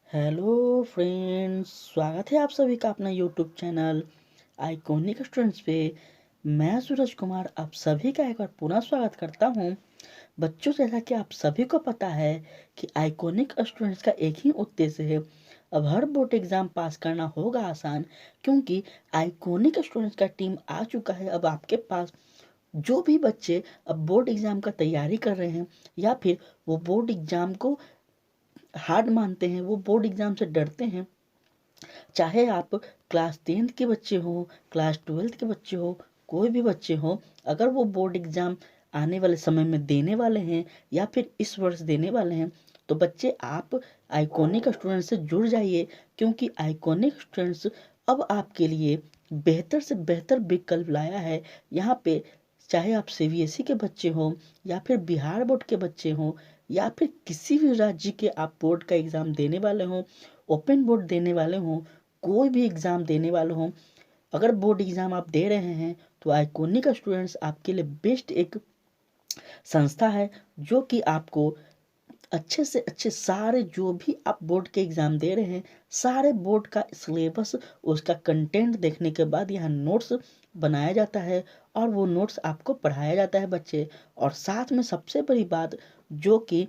Hello friends, स्वागत है आप सभी का अपना यूट्यूब चैनल आइकॉनिक स्टूडेंट्स पे। मैं सूरज कुमार आप सभी का एक बार पुनः स्वागत करता हूं। बच्चों, जैसा कि आप सभी को पता है कि आइकॉनिक स्टूडेंट्स का एक ही उद्देश्य है। अब हर बोर्ड एग्ज़ाम पास करना होगा आसान, क्योंकि आइकॉनिक स्टूडेंट्स का टीम आ चुका है। अब आपके पास जो भी बच्चे अब बोर्ड एग्ज़ाम का तैयारी कर रहे हैं या फिर वो बोर्ड एग्ज़ाम को हार्ड मानते हैं, वो बोर्ड एग्ज़ाम से डरते हैं, चाहे आप क्लास 10th के बच्चे हो, क्लास 12th के बच्चे हो, कोई भी बच्चे हो, अगर वो बोर्ड एग्ज़ाम आने वाले समय में देने वाले हैं या फिर इस वर्ष देने वाले हैं, तो बच्चे आप आइकॉनिक स्टूडेंट से जुड़ जाइए, क्योंकि आइकॉनिक स्टूडेंट्स अब आपके लिए बेहतर से बेहतर विकल्प लाया है। यहाँ पे चाहे आप सीबीएसई के बच्चे हों या फिर बिहार बोर्ड के बच्चे हों या फिर किसी भी राज्य के आप बोर्ड का एग्ज़ाम देने वाले हों, ओपन बोर्ड देने वाले हों, कोई भी एग्ज़ाम देने वाले हों, अगर बोर्ड एग्ज़ाम आप दे रहे हैं तो आइकॉनिक स्टूडेंट्स आपके लिए बेस्ट एक संस्था है, जो कि आपको अच्छे से अच्छे सारे जो भी आप बोर्ड के एग्ज़ाम दे रहे हैं, सारे बोर्ड का सिलेबस, उसका कंटेंट देखने के बाद यहाँ नोट्स बनाया जाता है और वो नोट्स आपको पढ़ाया जाता है बच्चे। और साथ में सबसे बड़ी बात, जो कि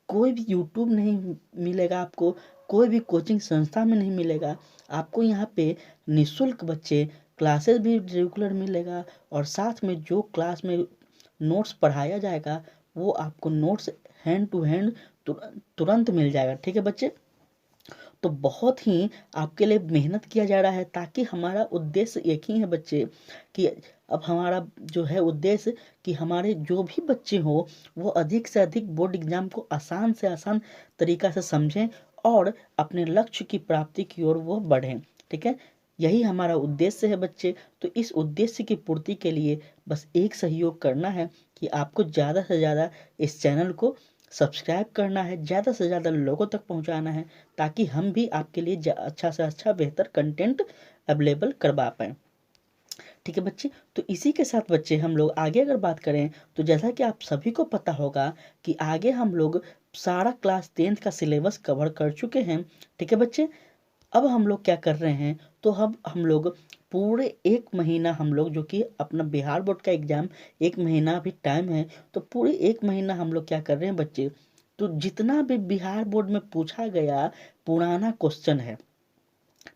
कोई भी यूट्यूब नहीं मिलेगा आपको, कोई भी कोचिंग संस्था में नहीं मिलेगा। आपको यहाँ पे निःशुल्क बच्चे क्लासेस भी रेगुलर मिलेगा, और साथ में जो क्लास में नोट्स पढ़ाया जाएगा वो आपको नोट्स हैंड टू हैंड तुरंत मिल जाएगा। ठीक है बच्चे, तो बहुत ही आपके लिए मेहनत किया जा रहा है, ताकि हमारा उद्देश्य एक ही है बच्चे, कि अब हमारा जो है उद्देश्य कि हमारे जो भी बच्चे हो वो अधिक से अधिक बोर्ड एग्जाम को आसान से आसान तरीका से समझें और अपने लक्ष्य की प्राप्ति की ओर वो बढ़ें। ठीक है, यही हमारा उद्देश्य है बच्चे। तो इस उद्देश्य की पूर्ति के लिए बस एक सहयोग करना है कि आपको ज़्यादा से ज़्यादा इस चैनल को सब्सक्राइब करना है, ज़्यादा से ज़्यादा लोगों तक पहुंचाना है, ताकि हम भी आपके लिए अच्छा से अच्छा बेहतर कंटेंट अवेलेबल करवा पाएँ। ठीक है बच्चे, तो इसी के साथ बच्चे हम लोग आगे अगर बात करें, तो जैसा कि आप सभी को पता होगा कि आगे हम लोग सारा क्लास 10th का सिलेबस कवर कर चुके हैं। ठीक है बच्चे, अब हम लोग क्या कर रहे हैं, तो हम लोग पूरे एक महीना, हम लोग जो कि अपना बिहार बोर्ड का एग्ज़ाम एक महीना भी टाइम है, तो पूरे एक महीना हम लोग क्या कर रहे हैं बच्चे, तो जितना भी बिहार बोर्ड में पूछा गया पुराना क्वेश्चन है,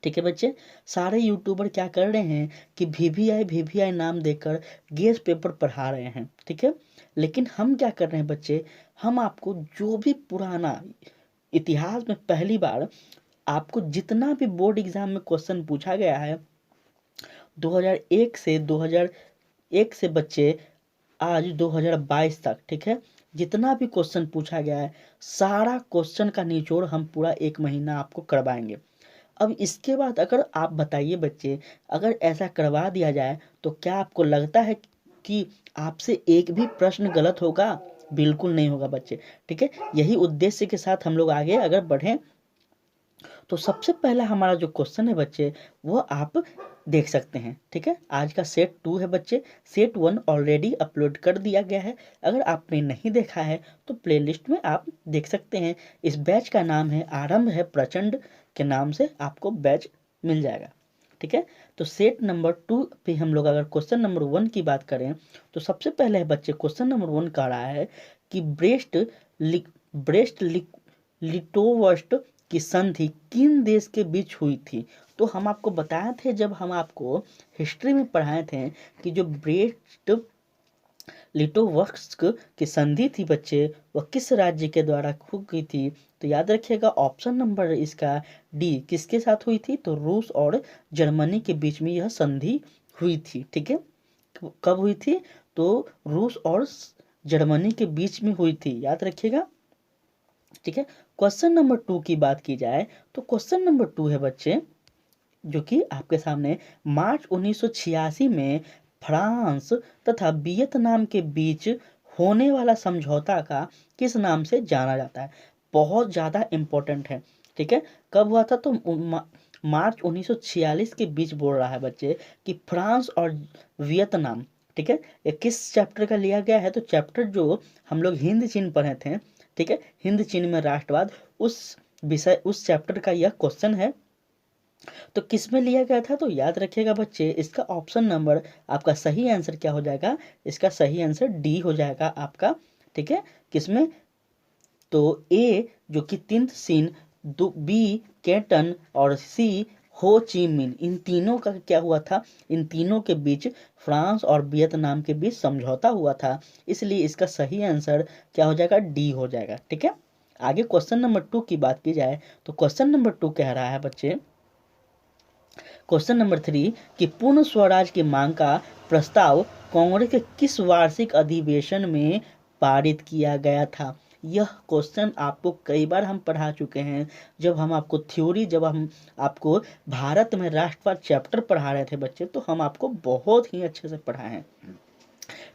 ठीक है बच्चे, सारे यूट्यूबर क्या कर रहे हैं कि वीवीआई नाम देकर गेस्ट पेपर पढ़ा रहे हैं। ठीक है, लेकिन हम क्या कर रहे हैं बच्चे, हम आपको जो भी पुराना इतिहास में पहली बार आपको जितना भी बोर्ड एग्जाम में क्वेश्चन पूछा गया है 2001 से बच्चे आज 2022 तक, ठीक है, जितना भी क्वेश्चन पूछा गया है सारा क्वेश्चन का निचोड़ हम पूरा एक महीना आपको करवाएंगे। अब इसके बाद अगर आप बताइए बच्चे, अगर ऐसा करवा दिया जाए तो क्या आपको लगता है कि आपसे एक भी प्रश्न गलत होगा? बिल्कुल नहीं होगा बच्चे। ठीक है, यही उद्देश्य के साथ हम लोग आगे अगर बढ़ें, तो सबसे पहला हमारा जो क्वेश्चन है बच्चे, वो आप देख सकते हैं। ठीक है, आज का सेट 2 है बच्चे, सेट 1 ऑलरेडी अपलोड कर दिया गया है। अगर आपने नहीं देखा है तो प्लेलिस्ट में आप देख सकते हैं। इस बैच का नाम है आरंभ है प्रचंड, के नाम से आपको बैच मिल जाएगा। ठीक है, तो सेट नंबर 2 पे हम लोग अगर क्वेश्चन नंबर 1 की बात करें, तो सबसे पहले है बच्चे क्वेश्चन नंबर 1 कह रहा है कि ब्रेस्ट लिटोवस्ट की संधि किन देश के बीच हुई थी? तो हम आपको बताए थे, जब हम आपको हिस्ट्री में पढ़ाए थे, कि जो ब्रेस्ट लिटोवस्क की संधि थी बच्चे, वह किस राज्य के द्वारा हुई थी? तो याद रखिएगा ऑप्शन नंबर इसका डी, किसके साथ हुई थी? तो रूस और जर्मनी के बीच में यह संधि हुई थी। ठीक है, कब हुई थी? तो रूस और जर्मनी के बीच में हुई थी, याद रखिएगा। ठीक है, क्वेश्चन नंबर 2 की बात की जाए, तो क्वेश्चन नंबर 2 है बच्चे, जो कि आपके सामने, मार्च 1986 में फ्रांस तथा वियतनाम के बीच होने वाला समझौता का किस नाम से जाना जाता है? बहुत ज़्यादा इम्पोर्टेंट है। ठीक है, कब हुआ था? तो मार्च 1946 के बीच बोल रहा है बच्चे, कि फ्रांस और वियतनाम। ठीक है, ये किस चैप्टर का लिया गया है? तो चैप्टर जो हम लोग हिंद चीन पढ़े थे, ठीक है, हिंद चीन में राष्ट्रवाद, उस विषय उस चैप्टर का यह क्वेश्चन है। तो किस में लिया गया था? तो याद रखिएगा बच्चे, इसका ऑप्शन नंबर, आपका सही आंसर क्या हो जाएगा? इसका सही आंसर डी हो जाएगा आपका। ठीक है, किसमें? तो ए जो कि तिन्त सीन, बी केटन और सी हो ची मिन, इन तीनों का क्या हुआ था? इन तीनों के बीच फ्रांस और वियतनाम के बीच समझौता हुआ था, इसलिए इसका सही आंसर क्या हो जाएगा? डी हो जाएगा। ठीक है, आगे क्वेश्चन नंबर 2 की बात की जाए तो क्वेश्चन नंबर 2 कह रहा है बच्चे, क्वेश्चन नंबर 3 कि पूर्ण स्वराज की मांग का प्रस्ताव कांग्रेस के किस वार्षिक अधिवेशन में पारित किया गया था? यह क्वेश्चन आपको कई बार हम पढ़ा चुके हैं, जब हम आपको भारत में राष्ट्रवाद चैप्टर पढ़ा रहे थे बच्चे, तो हम आपको बहुत ही अच्छे से पढ़ाए हैं।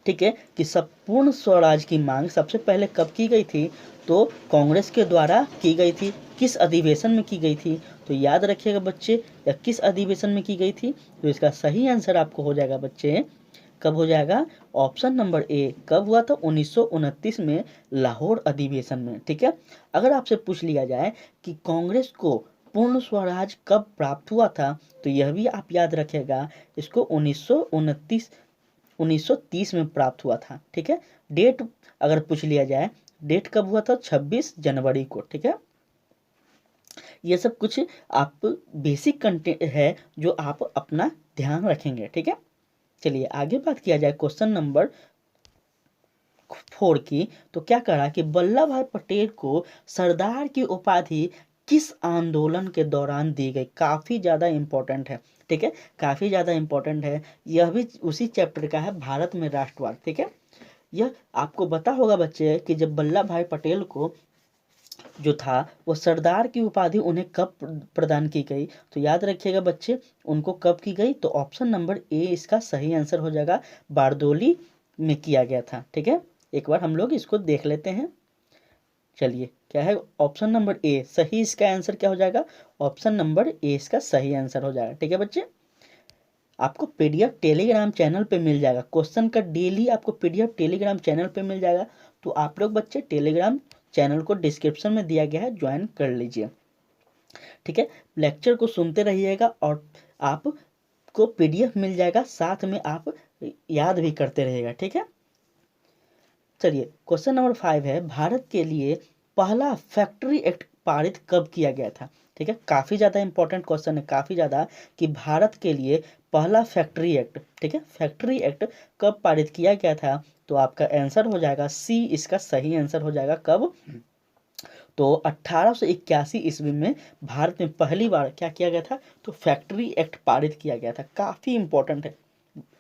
ठीक है, कि संपूर्ण स्वराज की मांग सबसे पहले कब की गई थी? तो कांग्रेस के द्वारा की गई थी। किस अधिवेशन में की गई थी? तो याद रखिएगा बच्चे, या किस अधिवेशन में की गई थी? तो इसका सही आंसर आपको हो जाएगा बच्चे, कब हो जाएगा? ऑप्शन नंबर ए, कब हुआ था? 1929 में, लाहौर अधिवेशन में। ठीक है, अगर आपसे पूछ लिया जाए कि कांग्रेस को पूर्ण स्वराज कब प्राप्त हुआ था, तो यह भी आप याद रखिएगा, इसको 1930 में प्राप्त हुआ था। ठीक है, डेट अगर पूछ लिया जाए, डेट कब हुआ था? 26 जनवरी को। ठीक है, ये सब कुछ आप बेसिक कंटेंट है जो आप अपना ध्यान रखेंगे। ठीक है, चलिए आगे बात किया जाए क्वेश्चन नंबर 4 की। तो क्या करा कि वल्लभ भाई पटेल को सरदार की उपाधि किस आंदोलन के दौरान दी गई? काफी ज्यादा इंपॉर्टेंट है। ठीक है, काफी ज्यादा इंपॉर्टेंट है, यह भी उसी चैप्टर का है, भारत में राष्ट्रवाद। ठीक है, यह आपको पता होगा बच्चे कि जब वल्लभ भाई पटेल को जो था वो सरदार की उपाधि उन्हें कब प्रदान की गई? तो याद रखिएगा बच्चे, उनको कब की गई? तो ऑप्शन नंबर ए इसका सही आंसर हो जाएगा, बारदोली में किया गया था। ठीक है, एक बार हम लोग इसको देख लेते हैं। चलिए, क्या है ऑप्शन नंबर ए सही, इसका आंसर क्या हो जाएगा? ऑप्शन नंबर ए इसका सही आंसर हो जाएगा। ठीक है बच्चे, आपको पीडीएफ टेलीग्राम चैनल पे मिल जाएगा, क्वेश्चन का डेली आपको पीडीएफ टेलीग्राम चैनल पे मिल जाएगा। तो आप लोग बच्चे टेलीग्राम चैनल को डिस्क्रिप्शन में दिया गया है, ज्वाइन कर लीजिए। ठीक है, लेक्चर को सुनते रहिएगा और आपको पीडीएफ मिल जाएगा, साथ में आप याद भी करते रहिएगा। ठीक है, चलिए क्वेश्चन नंबर 5 है, भारत के लिए पहला फैक्ट्री एक्ट पारित कब किया गया था? ठीक है, काफी ज्यादा इंपॉर्टेंट क्वेश्चन है, काफी ज्यादा, कि भारत के लिए पहला फैक्ट्री एक्ट, ठीक है, फैक्ट्री एक्ट कब पारित किया गया था? तो आपका आंसर हो जाएगा सी, इसका सही आंसर हो जाएगा कब? तो 1881 ईस्वी में भारत में पहली बार क्या किया गया था? तो फैक्ट्री एक्ट पारित किया गया था। काफी इंपॉर्टेंट है,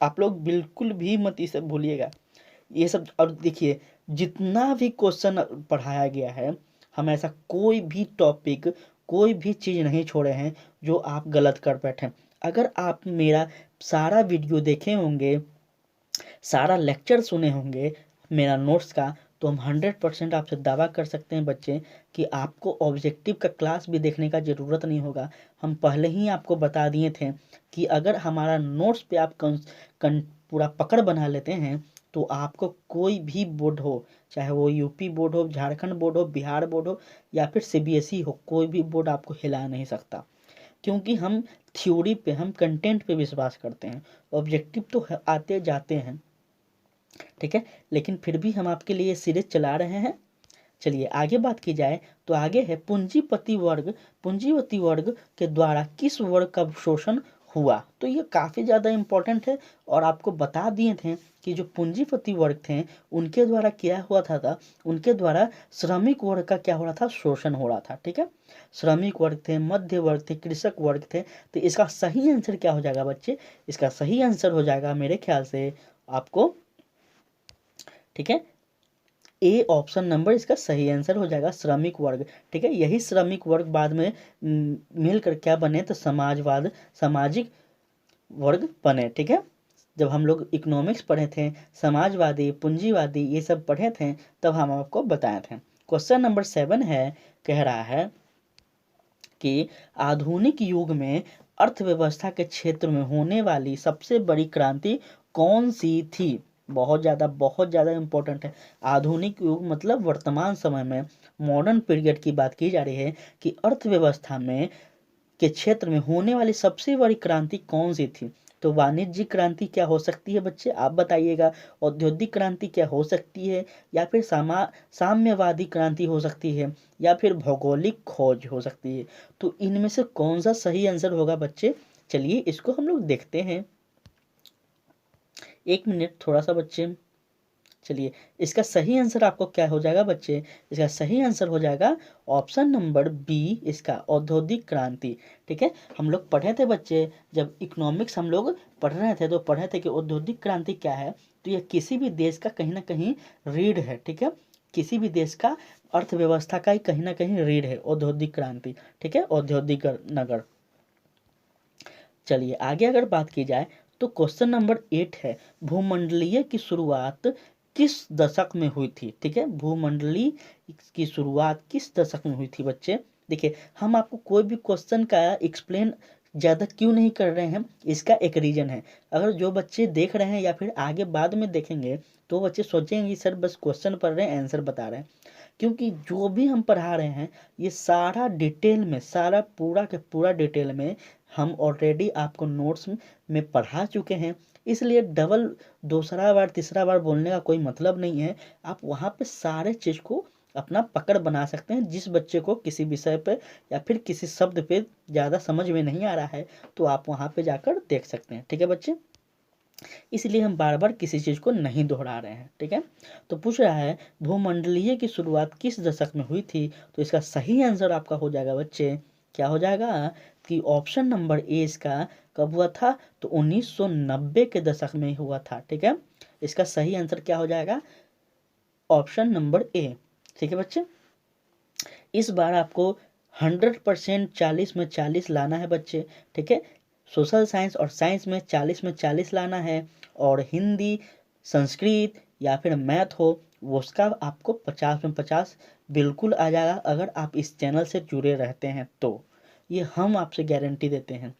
आप लोग बिल्कुल भी मत इसे भूलिएगा ये सब। और देखिए, जितना भी क्वेश्चन पढ़ाया गया है, हम ऐसा कोई भी टॉपिक, कोई भी चीज नहीं छोड़े हैं जो आप गलत कर बैठे। अगर आप मेरा सारा वीडियो देखे होंगे, सारा लेक्चर सुने होंगे मेरा नोट्स का, तो हम 100% आपसे दावा कर सकते हैं बच्चे कि आपको ऑब्जेक्टिव का क्लास भी देखने का ज़रूरत नहीं होगा। हम पहले ही आपको बता दिए थे कि अगर हमारा नोट्स पे आप पूरा पकड़ बना लेते हैं, तो आपको कोई भी बोर्ड हो, चाहे वो यूपी बोर्ड हो, झारखंड बोर्ड हो, बिहार बोर्ड हो, या फिर सीबीएसई हो, कोई भी बोर्ड आपको हिला नहीं सकता। क्योंकि हम थ्योरी पे, हम कंटेंट पे विश्वास करते हैं। ऑब्जेक्टिव तो आते जाते हैं, ठीक है, लेकिन फिर भी हम आपके लिए सीरीज चला रहे हैं। चलिए आगे बात की जाए तो आगे है पूंजीपति वर्ग के द्वारा किस वर्ग का शोषण हुआ? तो ये काफी ज्यादा इंपॉर्टेंट है, और आपको बता दिए थे कि जो पूंजीपति वर्ग थे उनके द्वारा क्या हुआ था, उनके द्वारा श्रमिक वर्ग का क्या हो रहा था? शोषण हो रहा था। ठीक है, श्रमिक वर्ग थे, मध्य वर्ग थे, कृषक वर्ग थे। तो इसका सही आंसर क्या हो जाएगा बच्चे? इसका सही आंसर हो जाएगा मेरे ख्याल से आपको, ठीक है, ए ऑप्शन नंबर इसका सही आंसर हो जाएगा, श्रमिक वर्ग। ठीक है, यही श्रमिक वर्ग बाद में मिलकर क्या बने? तो सामाजिक वर्ग बने। ठीक है, जब हम लोग इकोनॉमिक्स पढ़े थे, समाजवादी, पूंजीवादी, ये सब पढ़े थे, तब हम आपको बताए थे। क्वेश्चन नंबर 7 है, कह रहा है कि आधुनिक युग में अर्थव्यवस्था के क्षेत्र में होने वाली सबसे बड़ी क्रांति कौन सी थी? बहुत ज़्यादा इम्पोर्टेंट है। आधुनिक युग मतलब वर्तमान समय में मॉडर्न पीरियड की बात की जा रही है कि अर्थव्यवस्था में के क्षेत्र में होने वाली सबसे बड़ी क्रांति कौन सी थी। तो वाणिज्यिक क्रांति क्या हो सकती है बच्चे, आप बताइएगा। औद्योगिक क्रांति क्या हो सकती है, या फिर साम्यवादी क्रांति हो सकती है, या फिर भौगोलिक खोज हो सकती है। तो इनमें से कौन सा सही आंसर होगा बच्चे, चलिए इसको हम लोग देखते हैं। एक मिनट थोड़ा सा बच्चे, चलिए इसका सही आंसर आपको क्या हो जाएगा बच्चे, इसका सही आंसर हो जाएगा ऑप्शन नंबर बी, इसका औद्योगिक क्रांति। ठीक है, हम लोग पढ़े थे बच्चे, जब इकोनॉमिक्स हम लोग पढ़ रहे थे तो पढ़े थे कि औद्योगिक क्रांति क्या है। तो ये किसी भी देश का कहीं ना कहीं रीढ़ है। ठीक है, किसी भी देश का अर्थव्यवस्था का ही कहीं ना कहीं रीढ़ है औद्योगिक क्रांति। ठीक है, औद्योगिक नगर। चलिए आगे अगर बात की जाए तो क्वेश्चन नंबर 8 है, भूमंडलीय की शुरुआत किस दशक में हुई थी। ठीक है, भूमंडलीय की शुरुआत किस दशक में हुई थी बच्चे। देखिए हम आपको कोई भी क्वेश्चन का एक्सप्लेन ज़्यादा क्यों नहीं कर रहे हैं, इसका एक रीज़न है। अगर जो बच्चे देख रहे हैं या फिर आगे बाद में देखेंगे तो बच्चे सोचेंगे सर बस क्वेश्चन पढ़ रहे हैं आंसर बता रहे हैं, क्योंकि जो भी हम पढ़ा रहे हैं ये सारा डिटेल में, सारा पूरा के पूरा डिटेल में हम ऑलरेडी आपको नोट्स में पढ़ा चुके हैं। इसलिए डबल दूसरा बार तीसरा बार बोलने का कोई मतलब नहीं है। आप वहाँ पे सारे चीज़ को अपना पकड़ बना सकते हैं। जिस बच्चे को किसी विषय पे या फिर किसी शब्द पे ज़्यादा समझ में नहीं आ रहा है तो आप वहाँ पे जाकर देख सकते हैं। ठीक है बच्चे, इसलिए हम बार बार किसी चीज़ को नहीं दोहरा रहे हैं। ठीक है, तो पूछ रहा है भूमंडलीय की शुरुआत किस दशक में हुई थी। तो इसका सही आंसर आपका हो जाएगा बच्चे, क्या हो जाएगा कि ऑप्शन नंबर ए इसका कब हुआ था, तो 1990 के दशक में हुआ था। ठीक है, इसका सही आंसर क्या हो जाएगा, ऑप्शन नंबर ए। ठीक है बच्चे, इस बार आपको 100% 40 में 40 लाना है बच्चे। ठीक है, सोशल साइंस और साइंस में 40 में 40 लाना है, और हिंदी, संस्कृत या फिर मैथ हो वो उसका आपको 50 में 50 बिल्कुल आ जाएगा, अगर आप इस चैनल से जुड़े रहते हैं तो। ये हम आपसे गारंटी देते हैं।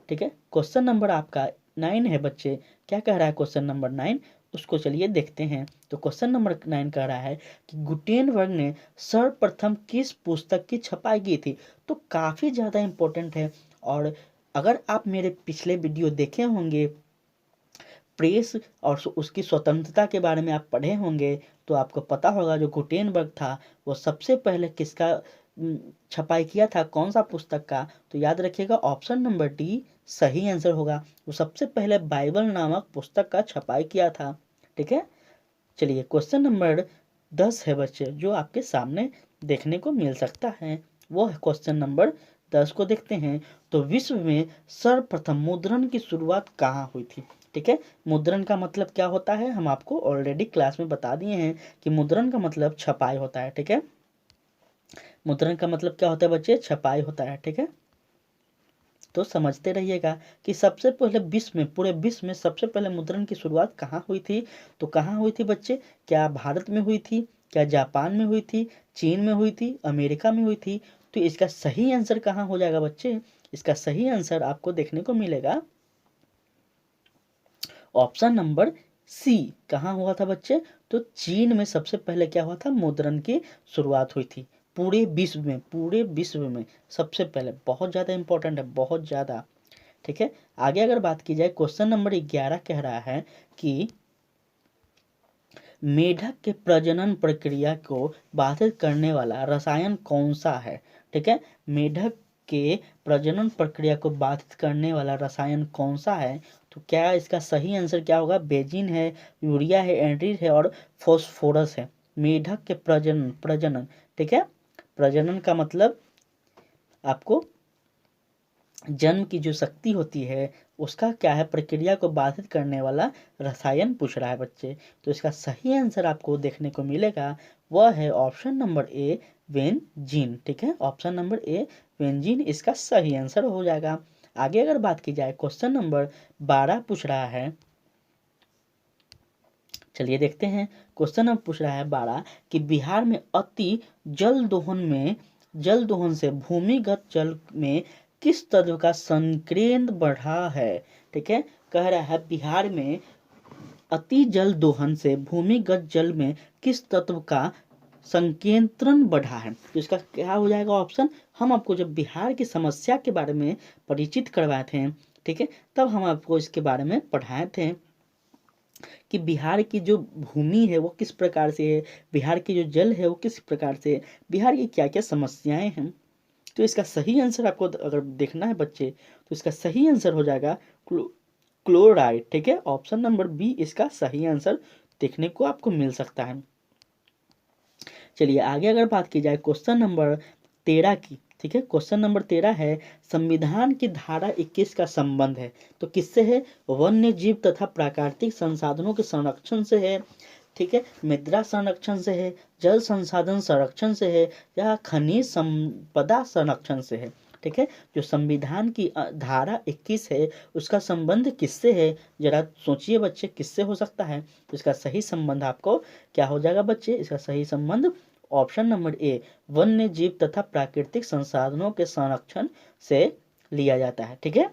ठीक है, क्वेश्चन नंबर आपका 9 है बच्चे। क्या कह रहा है क्वेश्चन नंबर 9, उसको चलिए देखते हैं। तो क्वेश्चन नंबर 9 कह रहा है कि गुटेनबर्ग ने सर्वप्रथम किस पुस्तक की छपाई की थी। तो काफ़ी ज़्यादा इम्पोर्टेंट है, और अगर आप मेरे पिछले वीडियो देखे होंगे, प्रेस और उसकी स्वतंत्रता के बारे में आप पढ़े होंगे, तो आपको पता होगा जो गुटेनबर्ग था वो सबसे पहले किसका छपाई किया था, कौन सा पुस्तक का। तो याद रखिएगा ऑप्शन नंबर डी सही आंसर होगा। वो सबसे पहले बाइबल नामक पुस्तक का छपाई किया था। ठीक है, चलिए क्वेश्चन नंबर 10 है बच्चे, जो आपके सामने देखने को मिल सकता है। वो है क्वेश्चन नंबर 10 को देखते हैं। तो विश्व में सर्वप्रथम मुद्रण की शुरुआत कहाँ हुई थी। ठीक है, मुद्रण का मतलब क्या होता है हम आपको ऑलरेडी क्लास में बता दिए हैं कि मुद्रण का मतलब छपाई होता है। ठीक है, मुद्रण का मतलब क्या होता है बच्चे, छपाई होता है। ठीक है, तो समझते रहिएगा कि सबसे पहले विश्व में, पूरे विश्व में सबसे पहले मुद्रण की शुरुआत कहाँ हुई थी। तो कहाँ हुई थी बच्चे, क्या भारत में हुई थी, क्या जापान में हुई थी, चीन में हुई थी, अमेरिका में हुई थी। तो इसका सही आंसर कहाँ हो जाएगा बच्चे, इसका सही आंसर आपको देखने को मिलेगा ऑप्शन नंबर सी। कहाँ हुआ था बच्चे, तो चीन में सबसे पहले क्या हुआ था, मुद्रण की शुरुआत हुई थी। पूरे विश्व में, पूरे विश्व में सबसे पहले। बहुत ज़्यादा इंपॉर्टेंट है, बहुत ज़्यादा। ठीक है, आगे अगर बात की जाए क्वेश्चन नंबर 11 कह रहा है कि मेढक के प्रजनन प्रक्रिया को बाधित करने वाला रसायन कौन सा है। ठीक है, मेढक के प्रजनन प्रक्रिया को बाधित करने वाला रसायन कौन सा है। तो क्या इसका सही आंसर क्या होगा, बेजिन है, यूरिया है, एंड्रीज है और फॉस्फोरस है। मेढक के प्रजनन, प्रजनन, ठीक है, प्रजनन का मतलब आपको जन्म की जो शक्ति होती है उसका क्या है, प्रक्रिया को बाधित करने वाला रसायन पूछ रहा है बच्चे। तो इसका सही आंसर आपको देखने को मिलेगा, वह है ऑप्शन नंबर ए, बेंजीन। ठीक है, ऑप्शन नंबर ए बेंजीन इसका सही आंसर हो जाएगा। आगे अगर बात की जाए क्वेश्चन नंबर 12 पूछ रहा है, चलिए देखते हैं। क्वेश्चन अब पूछ रहा है 12 कि बिहार में अति जल दोहन से भूमिगत जल में किस तत्व का संकेंद्र बढ़ा है। ठीक है, कह रहा है बिहार में अति जल दोहन से भूमिगत जल में किस तत्व का संकेंद्रण बढ़ा है? तो इसका क्या हो जाएगा ऑप्शन? हम आपको जब बिहार की समस्या के बारे में परिचित करवाए थे, ठीक है, तब हम आपको इसके बारे में पढ़ाए थे कि बिहार की जो भूमि है वो किस प्रकार से है, बिहार की जो जल है वो किस प्रकार से है, बिहार की क्या क्या समस्याएं हैं। तो इसका सही आंसर आपको अगर देखना है बच्चे, तो इसका सही आंसर हो जाएगा क्लोराइड, ठीक है, ऑप्शन नंबर बी इसका सही आंसर देखने को आपको मिल सकता है। चलिए आगे अगर बात की जाए क्वेश्चन नंबर 13 की, ठीक है, क्वेश्चन नंबर 13 है संविधान की धारा 21 का संबंध है, तो किससे है? वन्य जीव तथा प्राकृतिक संसाधनों के संरक्षण से है, ठीक है, मृदा संरक्षण से है, जल संसाधन संरक्षण से है, या खनिज संपदा संरक्षण से है, ठीक है। जो संविधान की धारा 21 है उसका संबंध किससे है? जरा सोचिए बच्चे, किससे हो सकता है? तो इसका सही संबंध आपको क्या हो जाएगा बच्चे? इसका सही संबंध ऑप्शन नंबर ए वन्य जीव तथा प्राकृतिक संसाधनों के संरक्षण से लिया जाता है, ठीक है।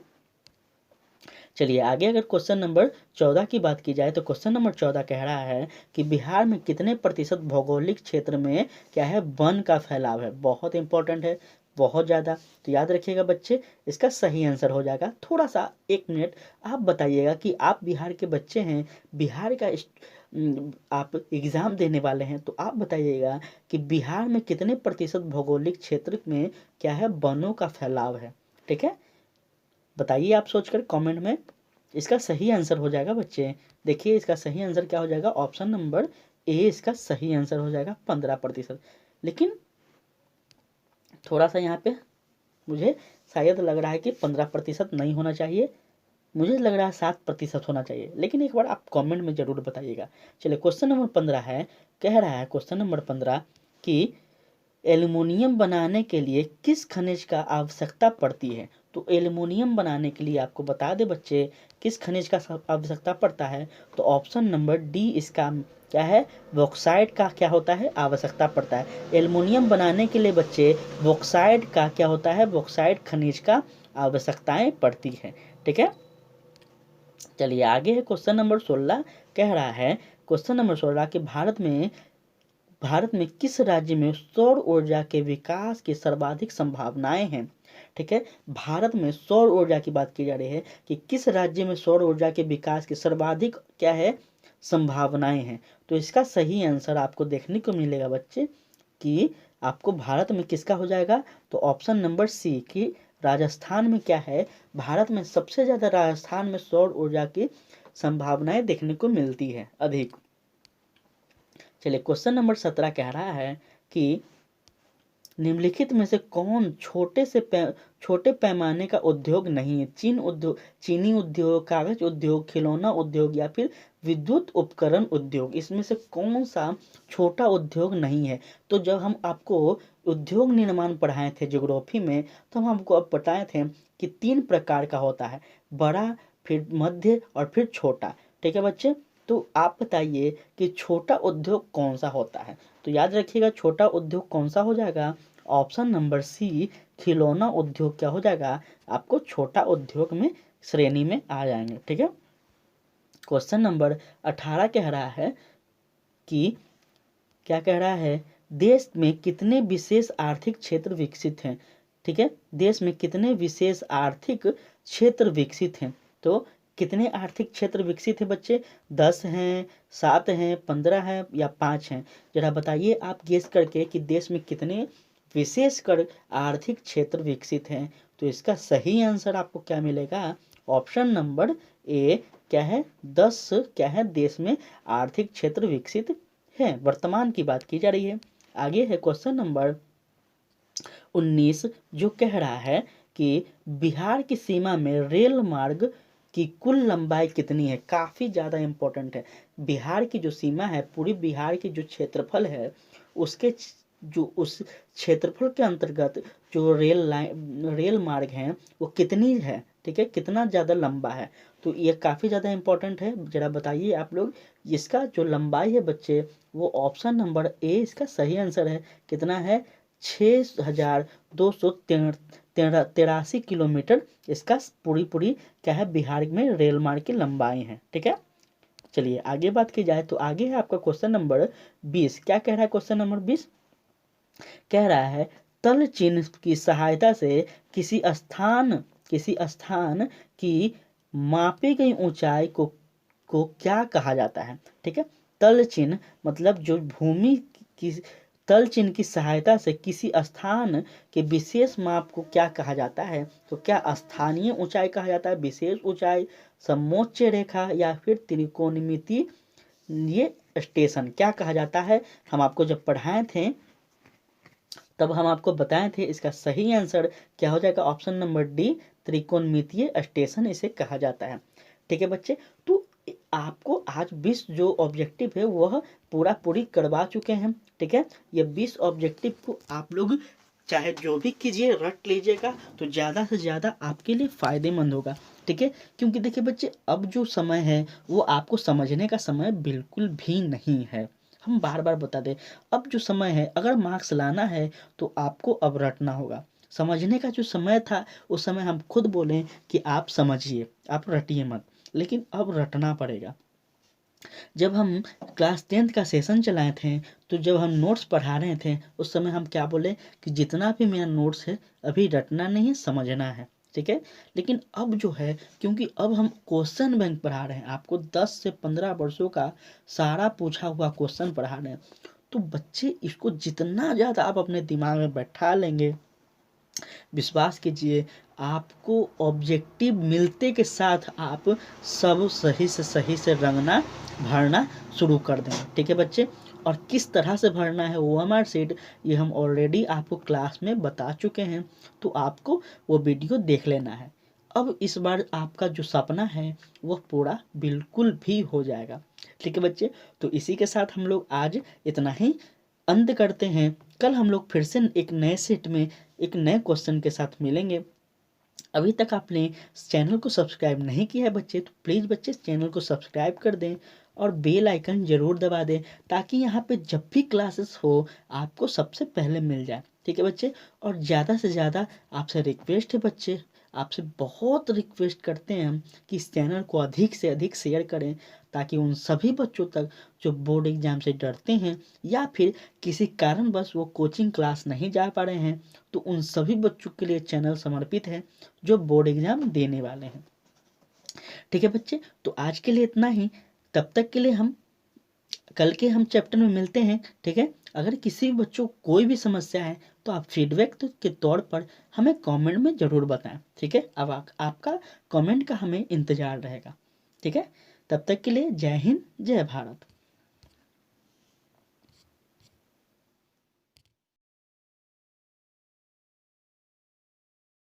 चलिए आगे अगर क्वेश्चन नंबर 14 की बात की जाए तो क्वेश्चन नंबर 14 कह रहा है कि बिहार में कितने प्रतिशत भौगोलिक क्षेत्र में क्या है वन का फैलाव है? बहुत इंपॉर्टेंट है, बहुत ज़्यादा। तो याद रखिएगा बच्चे, इसका सही आंसर हो जाएगा, थोड़ा सा 1 मिनट आप बताइएगा कि आप बिहार के बच्चे हैं, बिहार का आप एग्ज़ाम देने वाले हैं, तो आप बताइएगा कि बिहार में कितने प्रतिशत भौगोलिक क्षेत्र में क्या है वनों का फैलाव है, ठीक है। बताइए आप सोचकर कमेंट में। इसका सही आंसर हो जाएगा बच्चे, देखिए इसका सही आंसर क्या हो जाएगा? ऑप्शन नंबर ए इसका सही आंसर हो जाएगा 15%। लेकिन थोड़ा सा यहाँ पे मुझे शायद लग रहा है कि 15% नहीं होना चाहिए, मुझे लग रहा है 7% होना चाहिए, लेकिन एक बार आप कमेंट में ज़रूर बताइएगा। चलिए क्वेश्चन नंबर 15 है, कह रहा है क्वेश्चन नंबर 15 कि एल्युमिनियम बनाने के लिए किस खनिज का आवश्यकता पड़ती है? तो एल्युमिनियम बनाने के लिए आपको बता दे बच्चे किस खनिज का आवश्यकता पड़ता है? तो ऑप्शन नंबर डी इसका क्या है? बॉक्साइट का क्या होता है? आवश्यकता पड़ता है। एल्युमिनियम बनाने के लिए बच्चे बॉक्साइट का क्या होता है? बॉक्साइट खनिज का आवश्यकताएं पड़ती है, ठीक है। चलिए आगे है क्वेश्चन नंबर 16, कह रहा है क्वेश्चन नंबर 16 कि भारत में किस राज्य में सौर ऊर्जा के विकास की सर्वाधिक संभावनाएं हैं? ठीक है, भारत में सौर ऊर्जा की बात की जा रही है कि किस राज्य में सौर ऊर्जा के विकास की सर्वाधिक क्या है संभावनाएं हैं? तो इसका सही आंसर आपको देखने को मिलेगा बच्चे कि आपको भारत में किसका हो जाएगा? तो ऑप्शन नंबर सी कि राजस्थान में क्या है, भारत में सबसे ज़्यादा राजस्थान में सौर ऊर्जा की संभावनाएं देखने को मिलती है अधिक। चलिए क्वेश्चन नंबर 17 कह रहा है कि निम्नलिखित में से कौन छोटे पैमाने का उद्योग नहीं है? चीनी उद्योग, कागज उद्योग, खिलौना उद्योग या फिर विद्युत उपकरण उद्योग, इसमें से कौन सा छोटा उद्योग नहीं है? तो जब हम आपको उद्योग निर्माण पढ़ाए थे ज्योग्राफी में, तो हम आपको अब बताए थे कि 3 प्रकार का होता है, बड़ा, फिर मध्य और फिर छोटा, ठीक है बच्चे। तो आप बताइए कि छोटा उद्योग कौन सा होता है? तो याद रखिएगा छोटा उद्योग कौन सा हो जाएगा? ऑप्शन नंबर सी खिलौना उद्योग क्या हो जाएगा? आपको छोटा उद्योग में श्रेणी में आ जाएंगे, ठीक है। क्वेश्चन नंबर 18 कह रहा है कि क्या कह रहा है? देश में कितने विशेष आर्थिक क्षेत्र विकसित हैं? ठीक है, देश में कितने विशेष आर्थिक क्षेत्र विकसित हैं? तो कितने आर्थिक क्षेत्र विकसित हैं बच्चे? 10 हैं, 7 हैं, 15 हैं या 5 हैं? जरा बताइए आप गेस करके कि देश में कितने विशेषकर आर्थिक क्षेत्र विकसित हैं। तो इसका सही आंसर आपको क्या मिलेगा? ऑप्शन नंबर ए क्या है? 10 क्या है देश में आर्थिक क्षेत्र विकसित है, वर्तमान की बात की जा रही है। आगे है क्वेश्चन नंबर 19 जो कह रहा है कि बिहार की सीमा में रेल मार्ग की कुल लंबाई कितनी है? काफ़ी ज़्यादा इम्पोर्टेंट है। बिहार की जो सीमा है, पूरी बिहार की जो क्षेत्रफल है, उसके जो उस क्षेत्रफल के अंतर्गत जो रेल मार्ग हैं वो कितनी है, ठीक है, कितना ज़्यादा लंबा है? तो ये काफ़ी ज़्यादा इम्पोर्टेंट है, ज़रा बताइए आप लोग। इसका जो लंबाई है बच्चे वो ऑप्शन नंबर ए इसका सही आंसर है। कितना है? 6283 किलोमीटर इसका पूरी क्या है बिहार में रेल मार्ग की लंबाई है, ठीक है। चलिए आगे बात की जाए तो आगे है आपका क्वेश्चन नंबर 20। क्या कह रहा है क्वेश्चन नंबर 20? कह रहा है तल चिन्ह की सहायता से किसी स्थान की मापी गई ऊंचाई को क्या कहा जाता है। ठीक है, तल चिन्ह मतलब जो भूमि की तल चिन्ह की सहायता से किसी स्थान के विशेष माप को क्या कहा जाता है। तो क्या स्थानीय ऊंचाई कहा जाता है, विशेष ऊंचाई, समोच्च रेखा या फिर त्रिकोणमितीय ये स्टेशन क्या कहा जाता है। हम आपको जब पढ़ाए थे तब हम आपको बताए थे इसका सही आंसर क्या हो जाएगा, ऑप्शन नंबर डी, त्रिकोणमितीय स्टेशन इसे कहा जाता है। ठीक है बच्चे, तो आपको आज 20 जो ऑब्जेक्टिव है वह पूरी करवा चुके हैं। ठीक है, ये 20 ऑब्जेक्टिव को आप लोग चाहे जो भी कीजिए रट लीजिएगा तो ज़्यादा से ज़्यादा आपके लिए फ़ायदेमंद होगा। ठीक है, क्योंकि देखिए बच्चे अब जो समय है वो आपको समझने का समय बिल्कुल भी नहीं है। हम बार बार बता दें, अब जो समय है अगर मार्क्स लाना है तो आपको अब रटना होगा। समझने का जो समय था उस समय हम खुद बोलें कि आप समझिए, आप रटिए मत, लेकिन अब रटना पड़ेगा। जब हम क्लास 10th का सेशन चलाए थे तो जब हम नोट्स पढ़ा रहे थे उस समय हम क्या बोले कि जितना भी मेरा नोट्स है अभी रटना नहीं है, समझना है। ठीक है, लेकिन अब जो है क्योंकि अब हम क्वेश्चन बैंक पढ़ा रहे हैं, आपको 10 से 15 वर्षों का सारा पूछा हुआ क्वेश्चन पढ़ा रहे हैं, तो बच्चे इसको जितना ज़्यादा आप अपने दिमाग में बैठा लेंगे, विश्वास कीजिए आपको ऑब्जेक्टिव मिलते के साथ आप सब सही से रंगना भरना शुरू कर देंगे। ठीक है बच्चे, और किस तरह से भरना है OMR शीट ये हम ऑलरेडी आपको क्लास में बता चुके हैं, तो आपको वो वीडियो देख लेना है। अब इस बार आपका जो सपना है वह पूरा बिल्कुल भी हो जाएगा। ठीक है बच्चे, तो इसी के साथ हम लोग आज इतना ही अंत करते हैं। कल हम लोग फिर से एक नए सेट में एक नए क्वेश्चन के साथ मिलेंगे। अभी तक आपने चैनल को सब्सक्राइब नहीं किया है बच्चे तो प्लीज़ बच्चे चैनल को सब्सक्राइब कर दें और बेल आइकन ज़रूर दबा दें ताकि यहाँ पे जब भी क्लासेस हो आपको सबसे पहले मिल जाए। ठीक है बच्चे, और ज़्यादा से ज़्यादा आपसे रिक्वेस्ट है बच्चे, आपसे बहुत रिक्वेस्ट करते हैं हम कि इस चैनल को अधिक से अधिक शेयर करें ताकि उन सभी बच्चों तक जो बोर्ड एग्जाम से डरते हैं या फिर किसी कारणवश वो कोचिंग क्लास नहीं जा पा रहे हैं, तो उन सभी बच्चों के लिए चैनल समर्पित है जो बोर्ड एग्जाम देने वाले हैं। ठीक है बच्चे, तो आज के लिए इतना ही। तब तक के लिए हम कल के हम चैप्टर में मिलते हैं। ठीक है, अगर किसी भी बच्चों को कोई भी समस्या है तो आप फीडबैक के तौर पर हमें कमेंट में ज़रूर बताएं। ठीक है, अब आपका कमेंट का हमें इंतज़ार रहेगा। ठीक है, तब तक के लिए जय हिंद जय भारत।